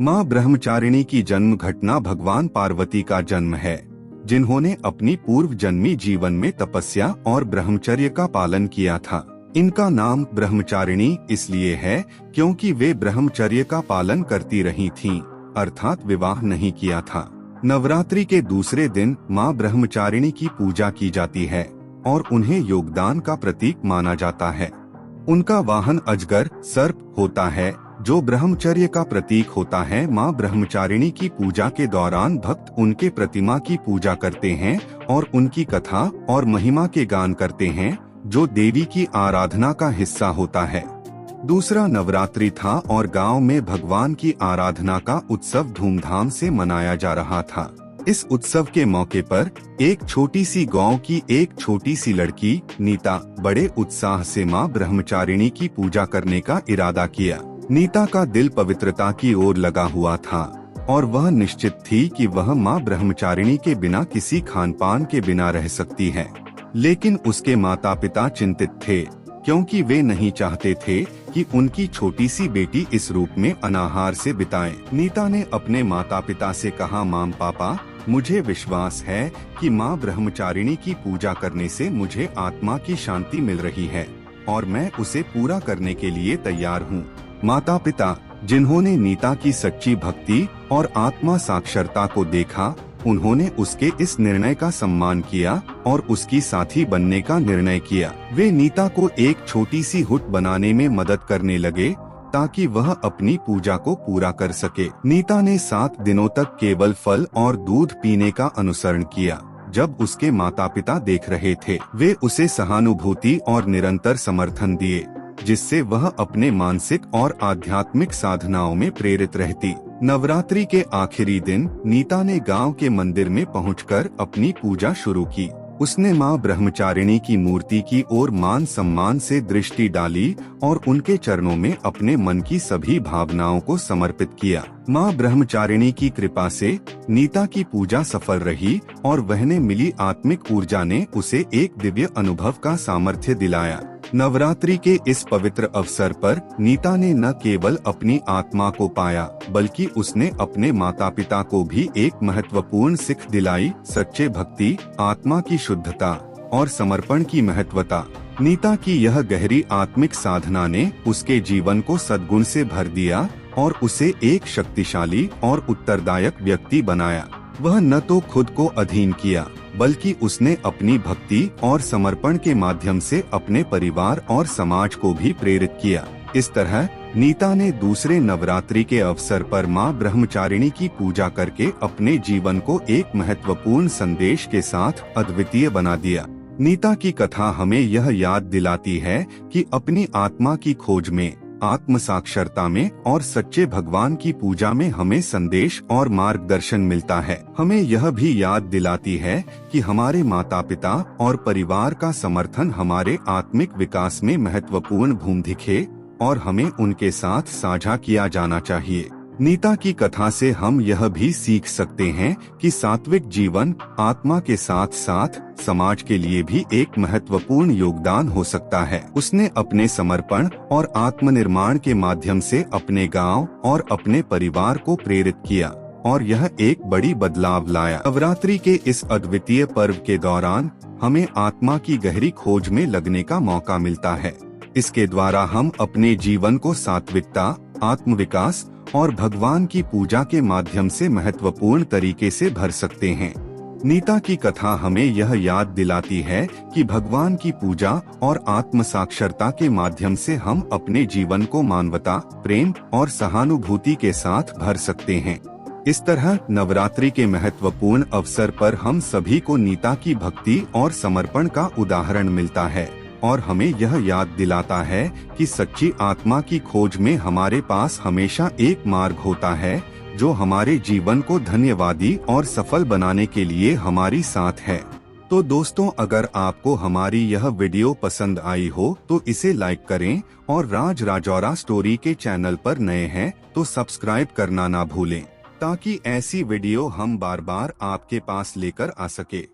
माँ ब्रह्मचारिणी की जन्म घटना भगवान पार्वती का जन्म है, जिन्होंने अपनी पूर्व जन्मी जीवन में तपस्या और ब्रह्मचर्य का पालन किया था। इनका नाम ब्रह्मचारिणी इसलिए है क्योंकि वे ब्रह्मचर्य का पालन करती रही थीं, अर्थात विवाह नहीं किया था। नवरात्रि के दूसरे दिन माँ ब्रह्मचारिणी की पूजा की जाती है और उन्हें योगदान का प्रतीक माना जाता है। उनका वाहन अजगर सर्प होता है, जो ब्रह्मचर्य का प्रतीक होता है। माँ ब्रह्मचारिणी की पूजा के दौरान भक्त उनके प्रतिमा की पूजा करते हैं और उनकी कथा और महिमा के गान करते हैं, जो देवी की आराधना का हिस्सा होता है। दूसरा नवरात्रि था और गांव में भगवान की आराधना का उत्सव धूमधाम से मनाया जा रहा था। इस उत्सव के मौके पर एक छोटी सी गांव की एक छोटी सी लड़की नीता बड़े उत्साह से माँ ब्रह्मचारिणी की पूजा करने का इरादा किया। नीता का दिल पवित्रता की ओर लगा हुआ था और वह निश्चित थी कि वह माँ ब्रह्मचारिणी के बिना किसी खान पान के बिना रह सकती है। लेकिन उसके माता पिता चिंतित थे, क्योंकि वे नहीं चाहते थे कि उनकी छोटी सी बेटी इस रूप में अनाहार से बिताए। नीता ने अपने माता पिता से कहा, माम पापा, मुझे विश्वास है कि माँ ब्रह्मचारिणी की पूजा करने से मुझे आत्मा की शांति मिल रही है और मैं उसे पूरा करने के लिए तैयार हूँ। माता पिता, जिन्होंने नीता की सच्ची भक्ति और आत्मा साक्षरता को देखा, उन्होंने उसके इस निर्णय का सम्मान किया और उसकी साथी बनने का निर्णय किया। वे नीता को एक छोटी सी हुट बनाने में मदद करने लगे ताकि वह अपनी पूजा को पूरा कर सके। नीता ने 7 दिनों तक केवल फल और दूध पीने का अनुसरण किया। जब उसके माता पिता देख रहे थे, वे उसे सहानुभूति और निरंतर समर्थन दिए, जिससे वह अपने मानसिक और आध्यात्मिक साधनाओं में प्रेरित रहती। नवरात्रि के आखिरी दिन नीता ने गांव के मंदिर में पहुंचकर अपनी पूजा शुरू की। उसने माँ ब्रह्मचारिणी की मूर्ति की ओर मान सम्मान से दृष्टि डाली और उनके चरणों में अपने मन की सभी भावनाओं को समर्पित किया। माँ ब्रह्मचारिणी की कृपा से नीता की पूजा सफल रही और वहने मिली आत्मिक ऊर्जा ने उसे एक दिव्य अनुभव का सामर्थ्य दिलाया। नवरात्रि के इस पवित्र अवसर पर नीता ने न केवल अपनी आत्मा को पाया, बल्कि उसने अपने माता पिता को भी एक महत्वपूर्ण सीख दिलाई, सच्चे भक्ति, आत्मा की शुद्धता और समर्पण की महत्वता। नीता की यह गहरी आत्मिक साधना ने उसके जीवन को सद्गुण से भर दिया और उसे एक शक्तिशाली और उत्तरदायक व्यक्ति बनाया। वह न तो खुद को अधीन किया, बल्कि उसने अपनी भक्ति और समर्पण के माध्यम से अपने परिवार और समाज को भी प्रेरित किया। इस तरह नीता ने दूसरे नवरात्रि के अवसर पर माँ ब्रह्मचारिणी की पूजा करके अपने जीवन को एक महत्वपूर्ण संदेश के साथ अद्वितीय बना दिया। नीता की कथा हमें यह याद दिलाती है कि अपनी आत्मा की खोज में, आत्म साक्षरता में और सच्चे भगवान की पूजा में हमें संदेश और मार्गदर्शन मिलता है। हमें यह भी याद दिलाती है कि हमारे माता पिता और परिवार का समर्थन हमारे आत्मिक विकास में महत्वपूर्ण भूमिका और हमें उनके साथ साझा किया जाना चाहिए। नीता की कथा से हम यह भी सीख सकते हैं कि सात्विक जीवन आत्मा के साथ साथ समाज के लिए भी एक महत्वपूर्ण योगदान हो सकता है। उसने अपने समर्पण और आत्मनिर्माण के माध्यम से अपने गांव और अपने परिवार को प्रेरित किया और यह एक बड़ी बदलाव लाया। नवरात्रि के इस अद्वितीय पर्व के दौरान हमें आत्मा की गहरी खोज में लगने का मौका मिलता है। इसके द्वारा हम अपने जीवन को सात्विकता, आत्मविकास और भगवान की पूजा के माध्यम से महत्वपूर्ण तरीके से भर सकते हैं। नीता की कथा हमें यह याद दिलाती है कि भगवान की पूजा और आत्म साक्षरता के माध्यम से हम अपने जीवन को मानवता, प्रेम और सहानुभूति के साथ भर सकते हैं। इस तरह नवरात्रि के महत्वपूर्ण अवसर पर हम सभी को नीता की भक्ति और समर्पण का उदाहरण मिलता है और हमें यह याद दिलाता है कि सच्ची आत्मा की खोज में हमारे पास हमेशा एक मार्ग होता है, जो हमारे जीवन को धन्यवादी और सफल बनाने के लिए हमारी साथ है। तो दोस्तों, अगर आपको हमारी यह वीडियो पसंद आई हो तो इसे लाइक करें और राज राजौरा स्टोरी के चैनल पर नए हैं तो सब्सक्राइब करना ना भूलें, ताकि ऐसी वीडियो हम बार बार आपके पास लेकर आ सके।